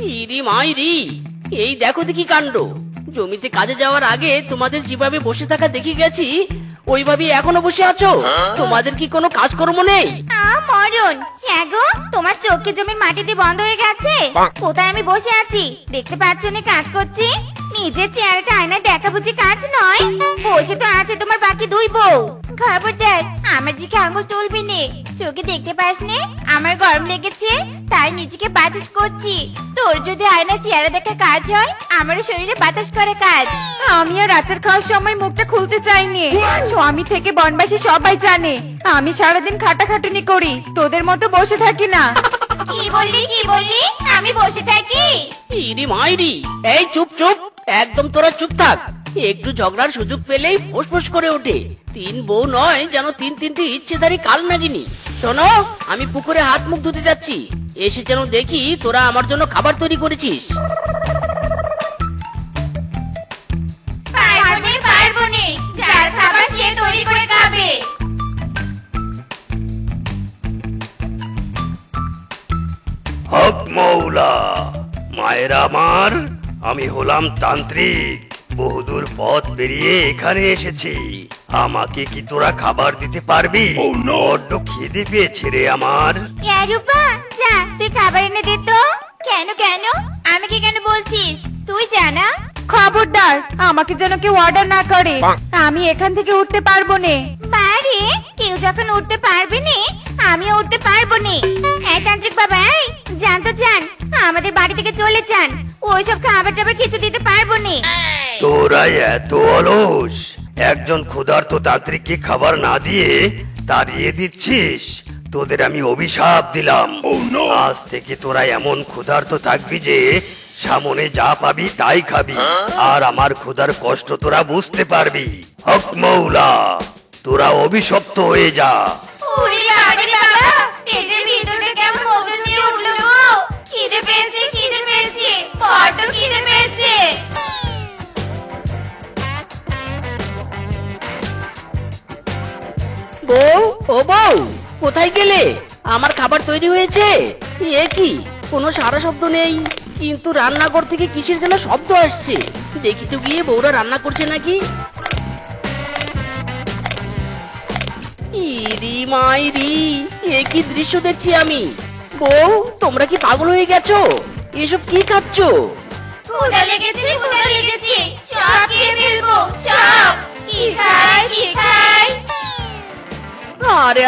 ইরি মাইরি, এই দেখো দেখি কাণ্ড। জমিতে কাজে যাওয়ার আগে তোমাদের যেভাবে বসে থাকা দেখে গেছি, ওইভাবে এখনো বসে আছো। তোমাদের কি কোনো কাজকর্ম নেই? মরণ, হ্যাঁ গো, তোমার চোখে জমির মাটিতে বন্ধ হয়ে গেছে। কোথায় আমি বসে আছি দেখতে পাচ্ছ না কাজ করছি? নিজের চেহারাটা আয়নায় দেখা বুঝি কাজ নয়? বসে তো আছে তোমার বাকি দুই বউ। খবরদার আমার দিকে আঙুল তুলবি নে। চোখে দেখতে পাস নে আমার গরম লেগেছে, তাই নিজেকে বাতাস করছি। তোর যদি আয়নায় চেহারা দেখা কাজ হয়, আমারও শরীরে বাতাস করে কাজ। আমি আর রাতের খাওয়ার সময় মুখটা খুলতে চাইনি। স্বামী থেকে বনবাসী সবাই জানে আমি সারাদিন খাটাখাটুনি করি, তোদের মতো বসে থাকি না। কি বললি? আমি বসে থাকি? ইরি মাইরি, এই চুপ চুপ, একদম তোরা চুপ থাক। একটু ঝগড়ার সুযোগ পেলেই ফোঁস করে ওঠে। তিন বউ নয়, যেন তিনটি ইচ্ছেধারী কাল নাগিনি। শোনো, আমি পুকুরে হাত মুখ ধুতে যাচ্ছি, এসে যেন দেখি তোরা আমার জন্য খাবার তৈরি করেছিস। পারবো নে, যার খাবার সে তৈরি করে খাবে। হক মৌলা, মায়ের আমার, আমি হলাম তান্ত্রিক। বহুদূর পথ পেরিয়ে এখানে এসেছি। আমাকে কি তোরা খাবার দিতে পারবি? বড্ড খিদে পেয়েছে রে আমার। রূপা, যা তুই খাবার এনে দে তো। কেন আমাকে কেন বলছিস? তুই জানা। খবরদার আমাকে যেন কেউ অর্ডার না করে। আমি এখান থেকে উঠতে পারবো না। বারে, কেউ যখন উঠতে পারবে না, আমিও উঠতে পারবো না। হ্যাঁ তান্ত্রিক বাবা, জান তো জান, আমাদের বাড়ি থেকে চলে যান। ওইসব খাবার টাবার কিছু দিতে পারবো না। তোরাই এত অলস, একজন ক্ষুধার্ত তান্ত্রিককে খাবার না দিয়ে তাড়িয়ে দিচ্ছিস? তোদের আমি অভিশাপ দিলাম। আজ থেকে তোরা এমন ক্ষুধার্ত থাকবি যে সামনে যা পাবি তাই খাবি, আর আমার ক্ষুধার কষ্ট তোরা বুঝতে পারবি। হক মৌলা, তোরা অভিশপ্ত হয়ে যা। ওরে বাবা, পেটের ভিতরে কেমন মধু দিয়ে উঠলো গো। খিদে পেয়েছে, বড্ড খিদে পেয়েছে। বউ, ও বউ, কোথায় গেলে? আমার খাবার তৈরি হয়েছে। এ কি, কোনো সারা শব্দ নেই, কিন্তু রান্নাঘর থেকে কিসের যেন শব্দ আসছে। দেখি তো গিয়ে বউরা রান্না করছে নাকি। ইরি মাইরি, এ কি দৃশ্য দেখছি আমি। বউ, তোমরা কি পাগল হয়ে গেছো? এসব কি খাচ্ছো? ক্ষুধা লেগেছে, সব খেয়ে ফেলবো, সব। কি খাই?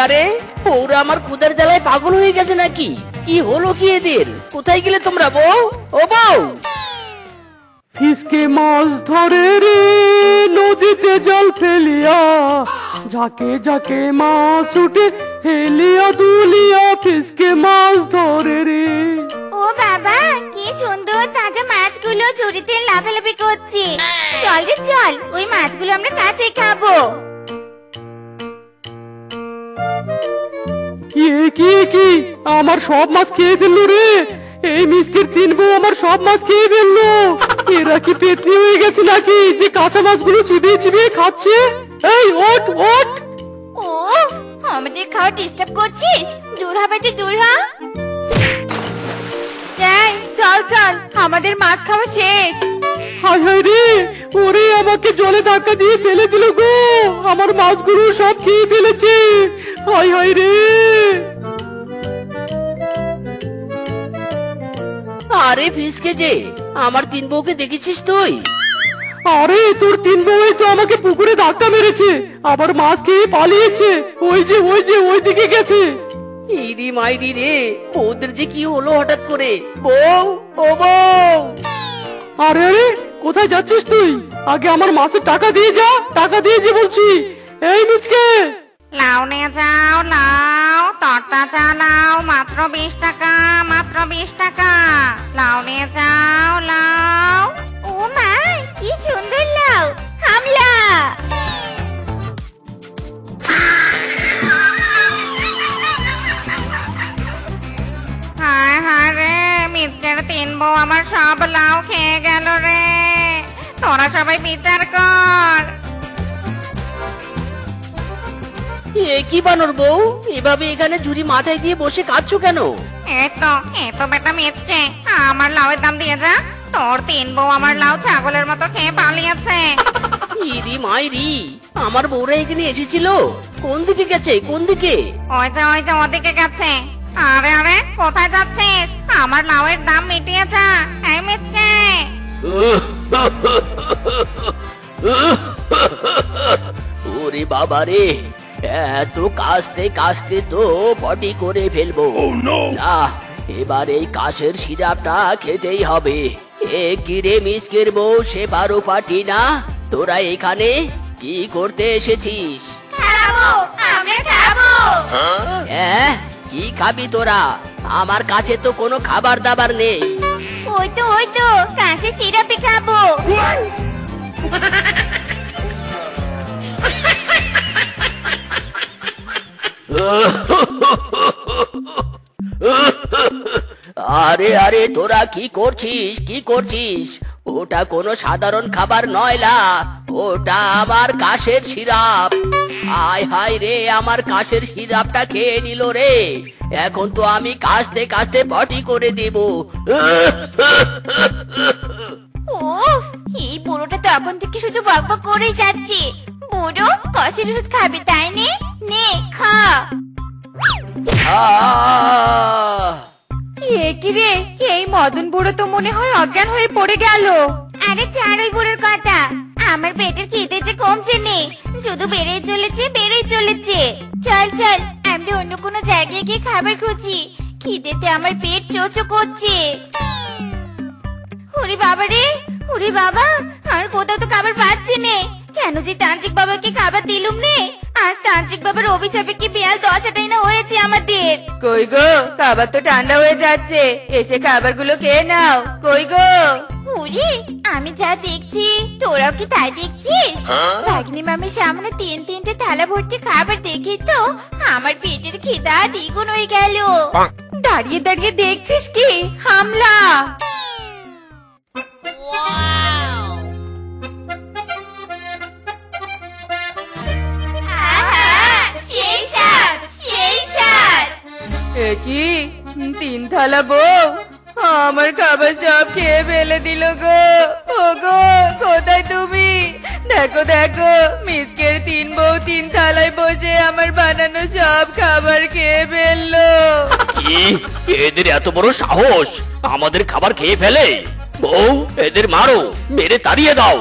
আরে, বউরা আমার ক্ষুধার জ্বালায় পাগল হয়ে গেছে নাকি? কি হলো কি এদের? কোথায় গেলে তোমরা বউ? ও বউ! ফিসকে মাছ ধরে রে নদীতে জল ফেলিয়া, ঝাঁকে মাছ উঠে হেলিয়া দুলিয়া, ফিসকে মাছ ধরে রে। ও বাবা, কি সুন্দর তাজা মাছগুলো ঝুড়িতে লাফালাফি করছে। চল রে চল, ওই মাছগুলো আমরা কাছে খাবো। কি আমার সব মাছ খেয়ে ফেললো রে। এই মিসকের তিন বউ আমার সব মাছ খেয়ে ফেললো। এরা কি পেতনি হয়ে গেছে নাকি যে কাঁচা মাছগুলো চিবিয়ে খাচ্ছে? এই ওঠ। ও, আমাদের খাওয়া ডিস্টার্ব করছিস? দূর হ বেটা, দূর হ। চল, আমাদের মাছ খাওয়া শেষ। হায় রে, ওরে আমাকে জলে ধাক্কা দিয়ে ফেলে দিল গো। আমার মাছগুলো সব খেয়ে ফেলেছে। হায় রে। আরে ফিসকে যে, আমার তিন বউকে দেখেছিস তুই? আরে তোর তিন বউই তো আমাকে পুকুরে ধাক্কা মেরেছে, আবার মাছ খেয়ে পালিয়েছে। ওই যে ওই দিকে গেছে। ইরি মাইরি রে, ওদের যে কি হলো হঠাৎ করে। বউ, ও বউ! আরে কোথায় যাচ্ছিস তুই? আগে আমার মাছের টাকা দিয়ে যা বলছি। এই মিচকে, লাউ নিয়ে যাও, লাউ তরতা চা লাউ, মাত্র 20 টাকা, মাত্র 20 টাকা। লাউ নিয়ে যাও, লাউ। ও মা, কি সুন্দর লাউ! হামলা! হায় রে, মিচকের তিন বউ আমার সব লাউ খেয়ে গেল রে। তোরা সবাই বিচার কর। এ কি বানর বউ, এভাবে এখানে ঝুড়ি মাথায় দিয়ে বসে কাঁদছো কেন? এতো বেটা মেচকে আমার লাউয়ের দাম দিয়ে যা। তোর 3 বউ আমার লাউ ছাগলের মতো খেয়ে পালিয়েছে। ইরি মাইরি, আমার বউরা এখানে এসেছিল? কোন দিকে গেছে, কোন দিকে? ওই যে ওদিকে গেছে। আরে আরে কোথায় যাচ্ছিস? আমার লাউয়ের দাম মিটিয়ে যা। এই মেচকে। ওরে বাবা রে, এত কাশতে কাশতে তো পটি করে ফেলবো। না, এবার এই কাশের সিরাপটা খেতেই হবে। এ কিরে মিসকের বউ, সে পারো পাটি না? তোরা এখানে কি করতে এসেছিস? খাবো, আমরা খাবো। হ্যাঁ, কি খাবি তোরা? আমার কাছে তো কোনো খাবার দাবার নেই। ওই তো কাঁচে সিরাপি খাবো। আরে আরে, তোরা কি করছিস, কি করছিস? ওটা কোনো সাধারণ খাবার নয় লা, ওটা আমার কাশের সিরাপ। হায় হায় রে, আমার কাশের সিরাপটা খেয়ে নিল রে। এখন তো আমি কাশতে কাশতে পটি করে দেব। উফ, এই বুড়োটা তখন থেকে শুধু বকবক করেই যাচ্ছে। বুড়ো, কষের ওষুধ খাবি তাই নে খা। আহ! এ কি রে, এই মদন বুড়ো তো মনে হয় অজ্ঞান হয়ে পড়ে গেল। আরে ছাড় ওই বুড়োর কথা। আমার পেটের খিদে যে কমছে নে, শুধু বেড়েই চলেছে। চল আমরা অন্য কোনো জায়গায় গিয়ে খাবার খুঁজি। খিদেতে আমার পেট চোচো করছে। ওরে বাবা রে, ওরে বাবা, আর কোথাও তো খাবার পাচ্ছি নে। কেন যে তান্ত্রিক বাবাকে খাবার দিলুম নে। আর তান্ত্রিক বাবার অভিশাপে কি বিয়াল দশাটাই না হয়েছে আমাদের। কই গো, খাবার তো ঠান্ডা হয়ে যাচ্ছে, এসে খাবারগুলো খেয়ে নাও। কই গো? ওরে, আমি যা দেখছি তোরাও কি তাই দেখছিস? ভাগ্নি মামির সামনে তিনটে থালা ভর্তি খাবার দেখি তো আমার পেটের খিদা দ্বিগুণ হয়ে গেল। দাঁড়িয়ে দাঁড়িয়ে দেখছিস কি? হামলা! আহা, সেই স্বাদ, সেই স্বাদ। এ কি 3 থালা বউ আমার খাবার সব খেয়ে ফেলে দিল গো। ও গো, কোথায় তুমি? দেখো মিসকের 3 বউ 3 থালায় বসে আমার বানানো সব খাবার খেয়ে ফেললো। কি, এদের এত বড় সাহস আমাদের খাবার খেয়ে ফেলে? বউ, এদের মারো, মেরে তাড়িয়ে দাও।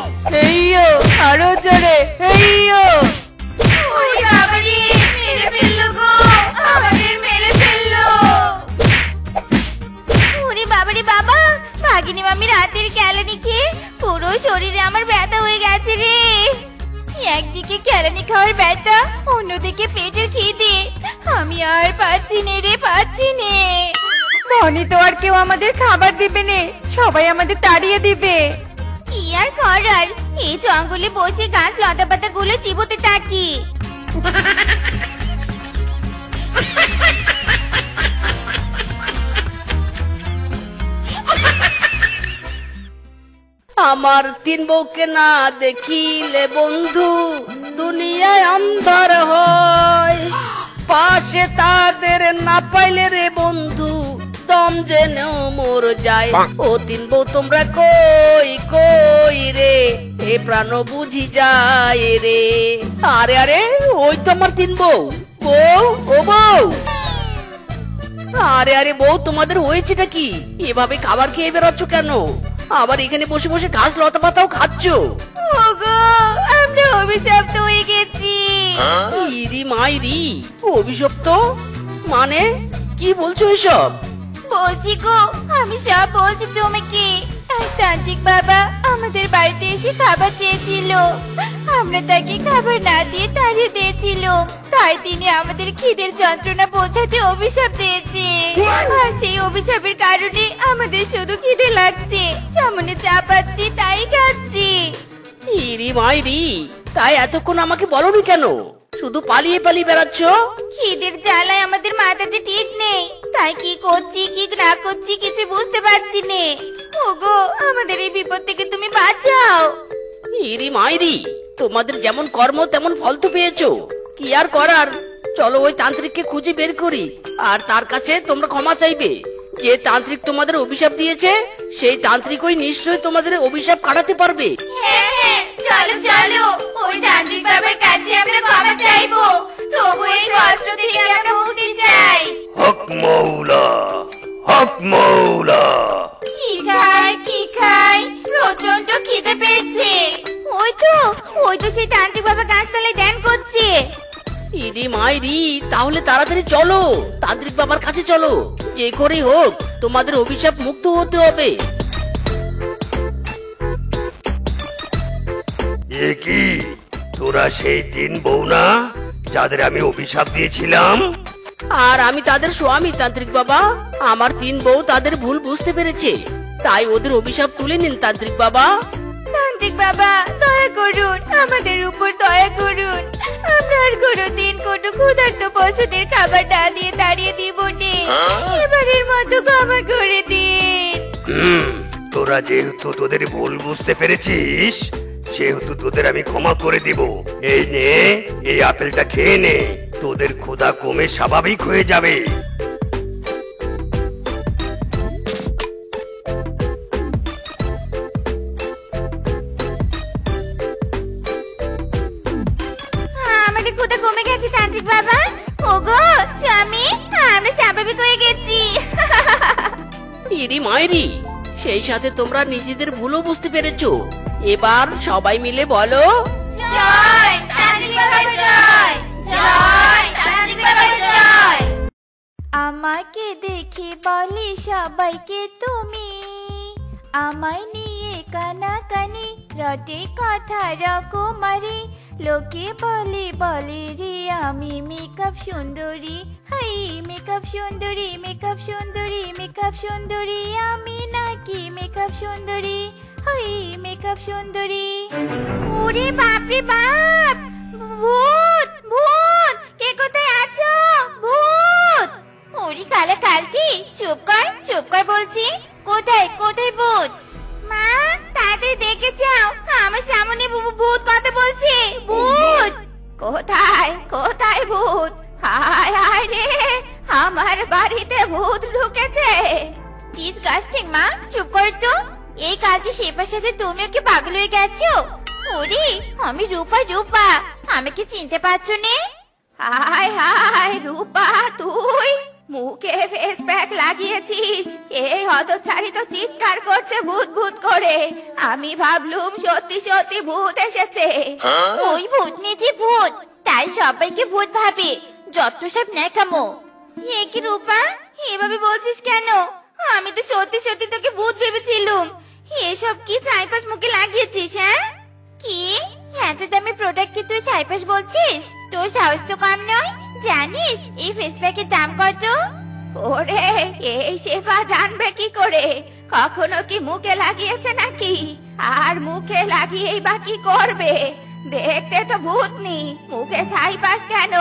এইও, আরো জোরে, এইও! ওরে বাবা রে, মেরে ফেললো গো, আমাদের মেরে ফেললো। ওরে বাবা রে বাবা, ভাগিনী মামির হাতের কেলানি খেয়ে পুরো শরীরে আমার ব্যথা হয়ে গেছে রে। একদিকে কেলানি খাওয়ার ব্যথা, অন্যদিকে পেটের খিদে। আমি আর পাচ্ছি নে। মনে তো আর কেউ আমাদের খাবার দিবে নে, সবাই আমাদের তাড়িয়ে দিবে। কি আর করার, এই জঙ্গলে বসে গাছ লতা পাতা গুলো চিবোতে থাকি। আমার 3 বউকে না দেখিলে বন্ধু দুনিয়ায় অন্ধকার হয়। পাশে তাদের না পাইলে রে বন্ধু দম যেন মোর যায়। ও 3 বউ তোমরা কই রে, এ প্রাণ বুঝি যায় রে। আরে আরে, ওই তো আমার 3 বউ। ও বউ! আরে আরে বউ, তোমাদের হয়েছেটা কি? এভাবে খাবার খেয়ে বেরোচ্ছ কেন? আবার এখানে বসে বসে ঘাস লতা পাতাও খাচ্ছ? ওগো, আমরা অভিশপ্ত হয়ে গেছি। ইরি মাইরি, অভিশপ্ত মানে? কি বলছো এসব? বলছি গো, আমি সব বলছি তোমাকে। আর তান্ত্রিক বাবা আমাদের বাড়িতে এসে খাবার চেয়েছিল, আমরা তাকে খাবার না দিয়ে তাড়িয়ে দিয়েছিল। তাই তিনি আমাদের খিদের যন্ত্রণা বোঝাতে অভিশাপ দিয়েছে। আর সেই অভিশাপের কারণে আমাদের শুধু খিদে লাগছে, সামনে চা পাচ্ছি তাই খাচ্ছি। ইরি মাইরি, তাই এতক্ষণ আমাকে বলনি কেন? শুধু পালিয়ে পালিয়ে বেড়াচ্ছ। খিদের জ্বালায় আমাদের মাথা যে ঠিক নেই, তাই কি করছি কি না করছি কিছু বুঝতে পারছি নে। ওগো, আমাদের এই বিপদ থেকে তুমি বাঁচাও। ইরি মাইরি, তোমাদের যেমন কর্ম তেমন ফল তো পেয়েছো, কি আর করার। চলো ওই তান্ত্রিককে খুঁজে বের করি আর তার কাছে তোমরা ক্ষমা চাইবে। যে তান্ত্রিক তোমাদের অভিশাপ দিয়েছে সেই তান্ত্রিকই নিশ্চয়ই তোমাদের অভিশাপ কাটাতে পারবে। হ্যাঁ হ্যাঁ, চলো চলো, ওই তান্ত্রিক বাবার কাছে আমরা ক্ষমা চাইবো। তবু এই কষ্ট থেকে আমরা মুক্তি চাই। হক মৌলা, হক মৌলা। কি খাই প্রচন্ড খিদে পেয়েছে। ওই তো সেই তান্ত্রিক বাবা গাছতলায় ধ্যান করছে। ইরি মাইরি, তাহলে তাড়াতাড়ি চলো, তান্ত্রিক বাবার কাছে চলো। যে করে হোক তোমাদের অভিশাপ মুক্ত হতে হবে। এ কি, তোরা সেই 3 বউ না যাদের আমি অভিশাপ দিয়েছিলাম? আর আমি তাদের স্বামী তান্ত্রিক বাবা। আমার 3 বউ তাদের ভুল বুঝতে পেরেছে, তাই ওদের অভিশাপ তুলে নিন তান্ত্রিক বাবা। তান্ত্রিক বাবা, দয়া করুন, আমাদের উপর দয়া করুন। আমরা আর কোনোদিন কোনো ক্ষুধার্ত পশুদের খাবার না দিয়ে তাড়িয়ে দিব নে। এবারের মতো ক্ষমা করে দিন। তোরা যেহেতু তোদের ভুল বুঝতে পেরেছিস সেহেতু তোদের আমি ক্ষমা করে দিব। এই নে, এই আপেলটা খেয়ে নে, তোদের ক্ষুধা কমে স্বাভাবিক হয়ে যাবে। আমাদের ক্ষুধা কমে গেছে তান্ত্রিক বাবা। ওগো স্বামী, আমরা স্বাভাবিক হয়ে গেছি। ইরি মাইরি, সেই সাথে তোমরা নিজেদের ভুলও বুঝতে পেরেছো। এবার সবাই মিলে বলো, জয় তান্ত্রিক বাবার জয়, জয় তান্ত্রিক বাবার জয়। আমাকে দেখে বলে সবাইকে তুমি, আমায় নিয়ে কানাকানি রটে কথা রকমারি। লোকে বলে বলে রে আমি মেকআপ সুন্দরী, হাই মেকআপ সুন্দরী, মেকআপ সুন্দরী, মেকআপ সুন্দরী। আমি নাকি মেকআপ সুন্দরী, হাই মেকআপ সুন্দরী। ওরে বাপ রে বাপ, ভূত ভূত, কে কোথায় আছো? ভূত! ওরে কালা কালটি, চুপ কর বলছি। কোথায় কোথায় ভূত? মা, তাড়াতাড়ি দেখে যাও, আমার সামনে ভূত কথা বলছে। ভূত! কোথায় কোথায় ভূত? হায় হায় রে, আমার বাড়িতে ভূত ঢুকেছে। ডিসগাস্টিং। মা চুপ কর তো। এই কালটি শেফার সাথে তুমিও কি পাগল হয়ে গেছো? ওরে আমি রূপা, আমাকে চিনতে পারছো নে? হায় হায় রূপা, তুই মুখে ফেস প্যাক লাগিয়েছিস। এই হতচ্ছাড়ি তো চিৎকার করছে ভূত ভূত করে। আমি ভাবলুম সত্যি সত্যি ভূত এসেছে। ওই ভূত নিজে ভূত, তাই সবাইকে ভূত ভাবে। যত সব ন্যাকামো। এ কি রূপা, এভাবে বলছিস কেন? আমি তো সত্যি সত্যি তোকে ভূত ভেবেছিলুম। এসব কি ছাইপাশ মুখে লাগিয়েছিস? হ্যাঁ কি এত দামি প্রোডাক্ট কি তুই ছাইপাশ বলছিস? তোর সাহস তো কম নয়। জানিস এই ফেস প্যাকের দাম কত? ওরে এই শেফা জানবে কি করে? কখনো কি মুখে লাগিয়েছে নাকি? আর মুখে লাগিয়েই বা কি করবে? দেখতে তো ভূতনি, মুখে ছাইপাশ কেন?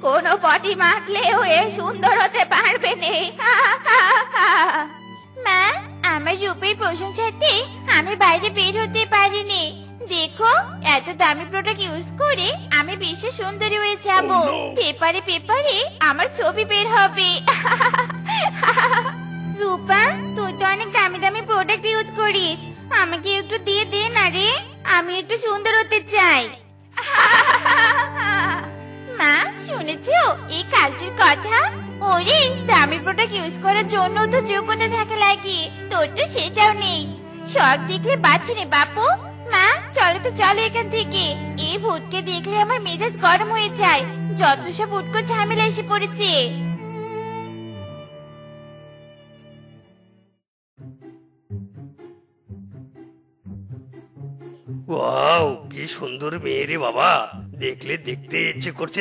কোনো পটি মাখলেও এ সুন্দর হতে পারবে নে। মা, আমার রূপের প্রশংসাতে আমি বাইরে বের হতে পারিনি। দেখো এত দামি প্রোডাক্ট ইউজ করে আমি বিশ্ব সুন্দরী হয়ে যাব। পেপারে আমার ছবি বের হবে। রূপা, তুই তো অনেক দামি দামি প্রোডাক্ট ইউজ করিস, আমাকে একটু দিয়ে দে না রে, আমি একটু সুন্দর হতে চাই। মা শুনেছো এই কালটির কথা? ওরে দামি প্রোডাক্ট ইউজ করার জন্য তো যোগ্যতা থাকা লাগে, তোর তো সেটাও নেই। শখ দেখলে বাঁচি নে বাপু। মা চলো এখান থেকে। এই ভূতকে দেখলে আমার মেজাজ গরম হয়ে যায়। যত সব উটকো ঝামেলা এসে পড়েছে। ওয়াও, কি সুন্দর মেয়ে রে বাবা। দেখলে দেখতে ইচ্ছে করছে।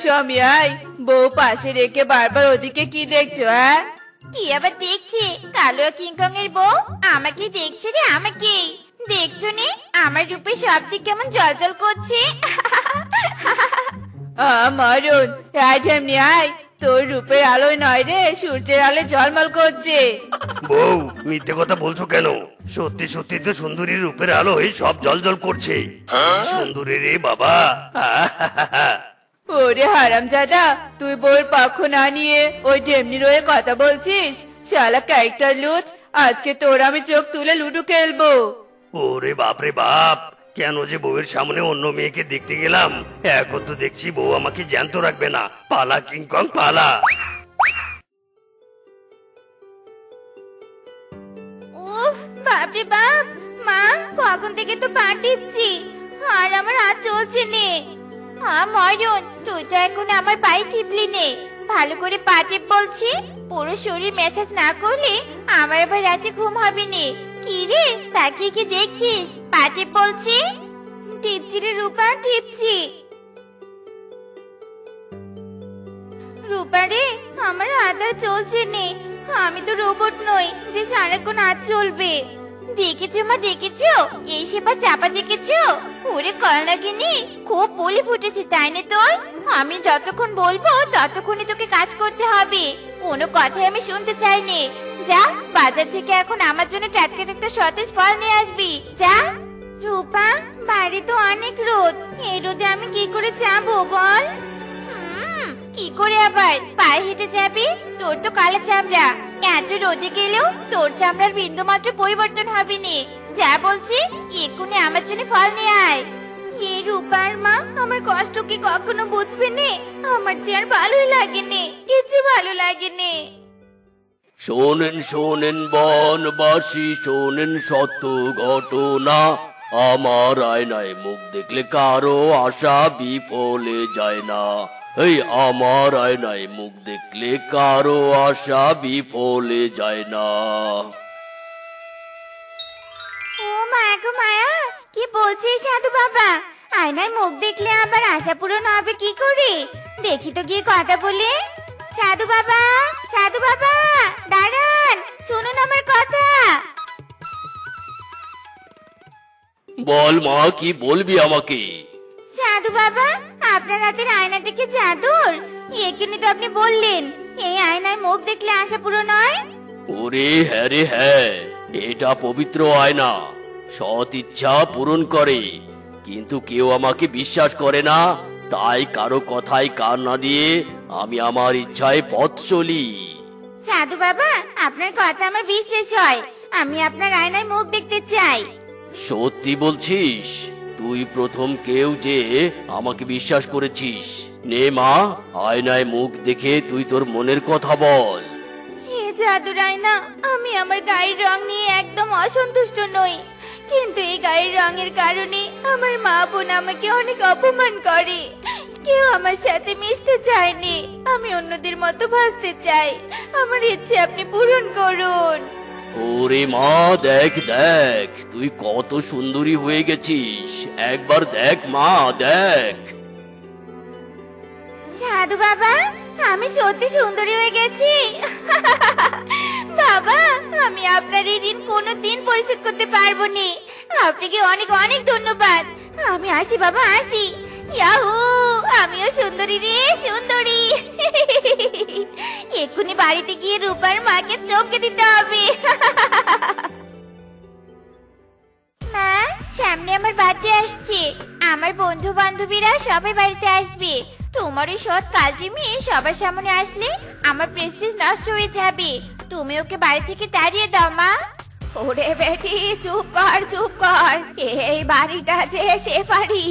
স্বামী আয়, বউ পাশে রেখে বারবার ওদিকে কি দেখছো? হ্যাঁ কি আবার দেখছে? কালো কিংকং এর বউ আমাকে দেখছে রে, আমাকে দেখছো নে? আমার রূপে সব দিক কেমন জলজল করছে। মারুন, আয় যেমনি আয়, তোর রূপের আলোয় নয় রে, সূর্যের আলোয় ঝলমল করছে। বউ, মিথ্যে কথা বলছো কেন? সত্যি সত্যি তো সুন্দরীর রূপের আলোয় সব জলজল করছে। সুন্দরী রে বাবা। ওরে হারামজাদা, তুই বউয়ের পক্ষ না নিয়ে ওই ঢেমনি রয়ে কথা বলছিস? শালা ক্যারেক্টার লুচ, আজকে তোর আমি চোখ তুলে লুডো খেলবো। ওরে বাপ রে বাপ, কেন যে বউয়ের সামনে অন্য মেয়েকে দেখতে গেলাম। এখন তো দেখছি বউ আমাকে জ্যান্ত রাখবে না। পালা কিংকং পালা। উফ, বাপরে বাপ! মা, কখন থেকে তো পা টিপছি, আর আমার হাত চলছে নে। ময়ূর, তুই তো এখন আমার পায়ে টিপলি নে। ভালো করে পা টিপ বলছি। পুরো শরীর ম্যাসাজ না করলে আমার আবার রাতে ঘুম হবে নে। কি রে, তাকিয়ে কি দেখছিস? পা টিপ বলছি। টিপছি রে রূপা, টিপছি। রূপা রে, আমার হাত আর চলছে নে। আমি তো রোবট নই যে সারাক্ষণ হাত চলবে। দেখেছো মা, দেখেছো? এই সেবা চাপা দেখেছো? ওরে কলনাগিনি, খুব বলি ফুটেছে তাই না তোর? আমি যতক্ষণ বলবো ততক্ষণই তোকে কাজ করতে হবে। কোনো কথাই আমি শুনতে চাইনি। যা, বাজার থেকে এখন আমার জন্য টাটকা একটা সতেজ ফল নিয়ে আসবি, যা। রূপা, বাইরে তো অনেক রোদ, এই রোদে আমি কি করে যাবো বল? কি করে আবার পায়ে হেঁটে যাবি? তোর তো কালো চামড়া, এত রোদে গেলেও তোর চামড়ার বিন্দু মাত্র পরিবর্তন হবে না। যা বলছি, এক্ষুনি আমার জন্য ফল নিয়ে আয়। এই রূপার মা আমার কষ্ট কি কখনো বুঝবে নে? আমার যে আর ভালোই লাগে নে, কিছু ভালো লাগে নে। শোনেন শোনেন বনবাসী, শোনেন সত্য ঘটনা। আমার আয়নায় মুখ দেখলে কারো আশা বিফলে যায় না। এই আমার আয়নায় মুখ দেখলে কারো আশা বিফলে যায় না। ও মায়া গো মায়া, কি বলছিস সাধু বাবা? আয়নায় মুখ দেখলে আবার আশা পূরণ হবে কি করে? দেখি তো গিয়ে কথা বলে। সাধু বাবা, সাধু বাবা, দাঁড়ান, শুনুন আমার কথা। বল মা, কি বলবি আমাকে? সাধু বাবা, আপনার হাতের আয়নাটা কি জাদুর? এখানে তো আপনি বললেন এই আয়নায় মুখ দেখলে আশা পূরণ হয়। ওরে হ্যাঁ রে হ্যাঁ, এটা পবিত্র আয়না, সৎ ইচ্ছা পূরণ করে। কিন্তু কেউ আমাকে বিশ্বাস করে না, তাই কারো কথায় কান না দিয়ে আমি আমার ইচ্ছায় পথ চলি। সাধু বাবা, আপনার কথা আমার বিশ্বাস হয়। আমি আপনার আয়নায় মুখ দেখতে চাই। সত্যি বলছিস? তুই প্রথম কেউ যে আমাকে বিশ্বাস করেছিস। নে মা, আয়নায় মুখ দেখে তুই তোর মনের কথা বল। হে জাদুর আয়না, আমি আমার গায়ের রং নিয়ে একদম অসন্তুষ্ট নই, কিন্তু এই গায়ের রঙের কারণে আমার মা বোন আমাকে অনেক অপমান করে। কেউ আমার সাথে মিশতে চায়নি। আমি অন্যদের মতো ভাসতে চাই। আমার ইচ্ছে আপনি পূরণ করুন। ওরে মা, দেখ দেখ, তুই কত সুন্দরী হয়ে গেছিস। একবার দেখ মা, দেখ। সাধু বাবা, আমি সত্যি সুন্দরী হয়ে গেছি। বাবা, আমি আপনার এই ঋণ কোনোদিন পরিশোধ করতে পারবো না। আপনাকে অনেক অনেক ধন্যবাদ। আমি আসি বাবা, আসি। ইয়াহু, আমিও সুন্দরী রে, সুন্দরী। এক্ষুনি বাড়িতে গিয়ে রূপার মাকে চমকে দিতে হবে। মা, সামনে আমার বার্থডে আসছে। আমার বন্ধু বান্ধবীরা সবাই বাড়িতে আসবে। তোমার ওই সৎ কালজি মেয়ে সবার সামনে আসলে আমার প্রেস্টিজ নষ্ট হয়ে যাবে। তুমি ওকে বাড়ি থেকে তাড়িয়ে দাও মা। ওরে বেটি, চুপ কর চুপ কর। এই বাড়িটা যে সে বাড়ি,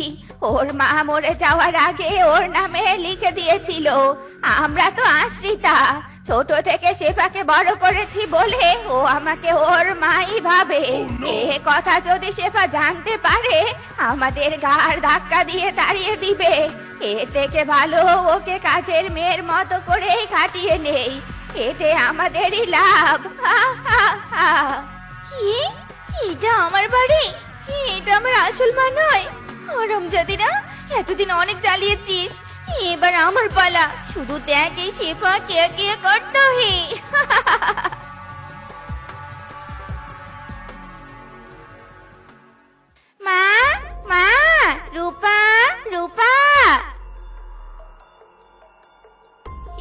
ওর মা মরে যাওয়ার আগে ওর নামে লিখে দিয়েছিল। আমরা তো আশ্রিতা, ছোট থেকে শেফাকে বড় করেছি বলে ও আমাকে ওর মাই ভাবে। এ কথা যদি শেফা জানতে পারে আমাদের ঘাড় ধাক্কা দিয়ে তাড়িয়ে দিবে। এর থেকে ভালো ওকে কাজের মেয়ের মতো করেই কাটিয়ে নেই, এতে আমাদেরই লাভ। কি? এটা আমার বাড়ি? এটা আমার আসল মা নয়? হারামজাদিরা, এতদিন অনেক জ্বালিয়েছিস, এবার আমার পালা। শুধু দেখ এই শেফা কে কে করতে হে। মা, মা, রূপা, রূপা।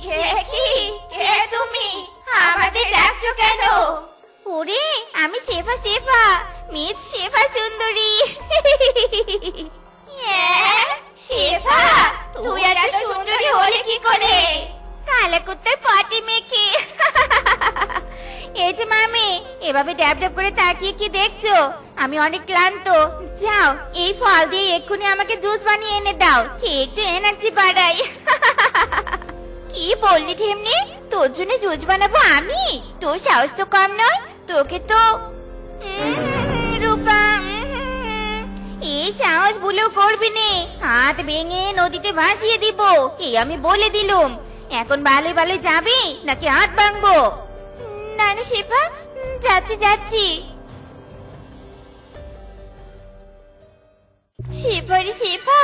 কি কে তুমি আমাদের ডাকছো কেন? ওরে আমি শেফা, শেফা মিস শেফা সুন্দরী। শেফা তুই এত সুন্দরী হলে কি করে? কালা কুত্তার পটি মেখে। এই যে মামি, এভাবে ড্যাব ড্যাব করে তাকিয়ে কি দেখছো? আমি অনেক ক্লান্ত। যাও এই ফল দিয়ে এক্ষুনি আমাকে জুস বানিয়ে এনে দাও, খেয়ে একটু এনার্জি বাড়াই। কি বললি ঠেমনি? তোর জন্য জুস বানাবো আমি? তোর সাহস তো কম নয়। তোকে তো রূপা এই সাহস ভুলেও করবি নে, হাত ভেঙে নদীতে ভাসিয়ে দিব। এই আমি বলে দিলুম। এখন ভালোই ভালোই যাবি নাকি হাত ভাঙবো? না না শেফা, যাচ্ছি যাচ্ছি। শেফা রে শেফা,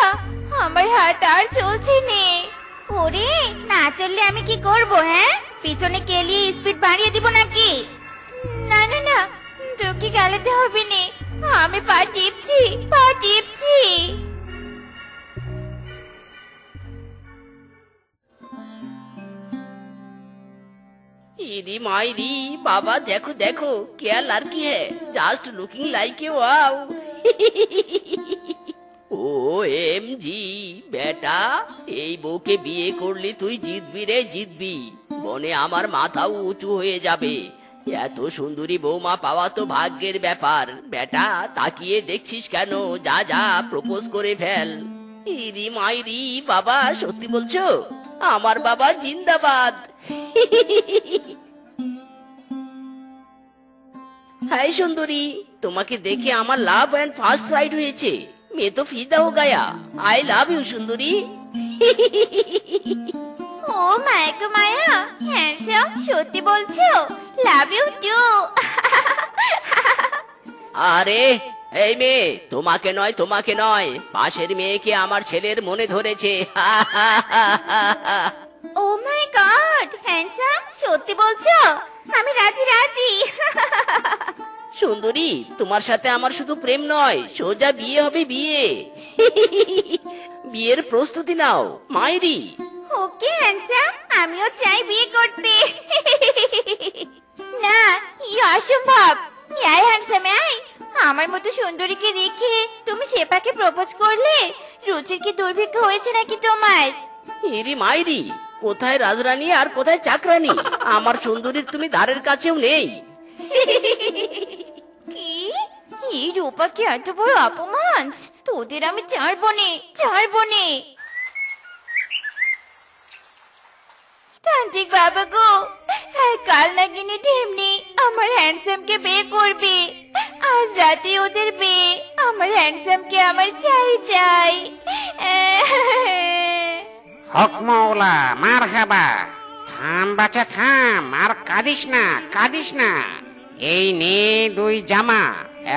আমার হাত আর চলছে নে। ওরে না চললে আমি কি করব? হ্যাঁ, পিছনে কেলিয়ে স্পিড বাড়িয়ে দিব নাকি? না না না, তোকে গালাতে হবে নে। আমি পা টিপছি, পা টিপছি। ইরি মাইরি বাবা, দেখো দেখো क्या लड़की है, just looking like a wow. OMG বেটা, এই বউকে বিয়ে করলি তুই জিতবি রে জিতবি। বনে আমার মাথাও উঁচু হয়ে যাবে। এত সুন্দরী বৌমা পাওয়া তো ভাগ্যের ব্যাপার। বেটা তাকিয়ে দেখছিস কেন? যা যা প্রপোজ করে ফেল। ইরি মাইরি বাবা, সত্যি বলছো? আমার বাবা জিন্দাবাদ। হাই সুন্দরী, তোমাকে দেখে আমার লাভ এন্ড ফার্স্ট সাইড হয়েছে। मैं तो फिदा हो गया। आई लव यू সুন্দরী। ও মায়া গো মায়া, হ্যান্ডসাম সত্যি বলছো? Love you too. আরে এই মেয়ে, তোমাকে নয় তোমাকে নয়, পাশের মেয়েকে আমার ছেলের মনে ধরেছে। ও মাই গড, হ্যান্ডসাম সত্যি বলছো? আমি রাজি রাজি। সুন্দরী, তোমার সাথে আমার শুধু প্রেম নয়, সোজা বিয়ে হবে বিয়ে। বিয়ের প্রস্তুতি নাও মাইরি। ওকে হ্যান্ডসাম, আমিও চাই বিয়ে করতে। না, ই অসম্ভব। আয় হ্যান্ডসাম আয়। আমার মতো সুন্দরীকে রেখে তুমি শেফাকে প্রপোজ করলে? রুচির কি দুর্ভিক্ষ হয়েছে নাকি তোমার? ইরি মাইরি, কোথায় রাজরানী আর কোথায় চাকরানী? আমার সুন্দরীর তুমি ধারের কাছেও নেই। কি এই রূপা কি এত বড় অপমান? তোদের আমি ছাড়বো নে, ছাড়বো নে। তান্ত্রিক বাবা গো, কাল নাগিনী ঢেমনি আমার হ্যান্ডসামকে বিয়ে করবে। আজ রাতে ওদের বিয়ে। আমার হ্যান্ডসামকে আমার চাই চাই। হক মৌলা মারহাবা। থাম বাচ্চা থাম, আর কাঁদিস না কাঁদিস না। এই নে 2 জামা,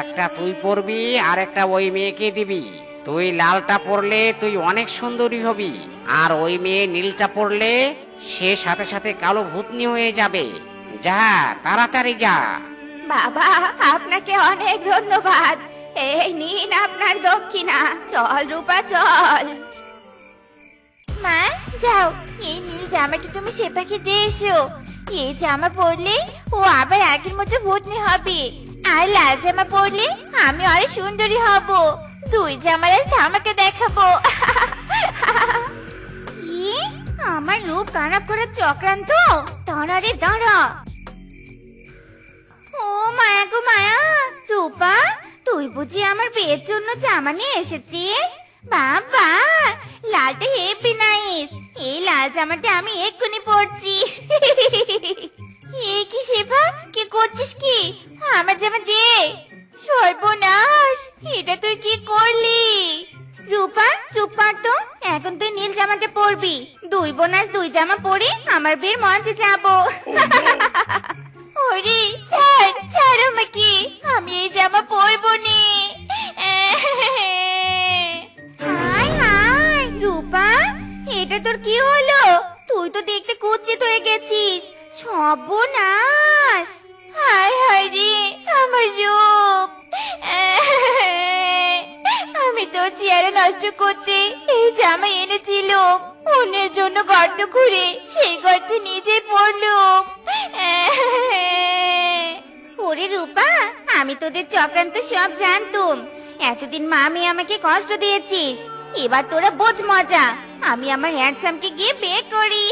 একটা তুই পরবি আর একটা ওই মেয়েকে দিবি। তুই লালটা পরলে তুই অনেক সুন্দরী হবি, আর ওই মেয়ে নীলটা পরলে সে সাথে সাথে কালো ভূতনি হয়ে যাবে। যা তাড়াতাড়ি যা। বাবা আপনাকে অনেক ধন্যবাদ। এই নিন আপনার দক্ষিণা। চল রূপা চল। মা যাও, এই নীল জামাটা তুমি শেফাকে দিয়ে এসো। এই জামা পরলে ও আবার আগের মতো ভূতনি হবে, আর লাল জামা পরলে আমি আরো সুন্দরী হব। 2 জামার আমাকে দেখাবো। কি আমার রূপ খারাপ করার চক্রান্ত? দাঁড়া রে দাঁড়া। ও মায়া গো মায়া, রূপা তুই বুঝি আমার বিয়ের জন্য জামা নিয়ে এসেছিস? বাবা লালটা হেপি নাইস। এই লাল জামাটা আমি এক্ষুনি পরছি। এই কি শেফা, কি করছিস কি? আমার জামা দে। সর্বনাশ, এটা তুই কি করলি? রূপা চুপ কর তো, এখন তুই নীল জামাটা পরবি। 2 বোন আজ 2 জামা পরে আমার বিয়ের মঞ্চে যাবো। ওরে ছাড় ছাড় আমাকে, আমি এই জামা পরবো নি। হায় হায় রূপা, এটা তোর কি হলো? তুই তো দেখতে কুৎসিত হয়ে গেছিস। সর্বনাশ, হায় হায় রে আমার রূপ। আমি তোর চেহারা নষ্ট করতে এই জামা এনেছিলাম। অন্যের জন্য গর্ত খুঁড়ে সেই গর্তে তোদের চক্রান্ত সব জানতুম। এতদিন মা আমি আমাকে কষ্ট দিয়েছিস, এবার তোরা বোঝ মজা। আমি আমার হ্যান্ডসামকে গিয়ে বিয়ে করি।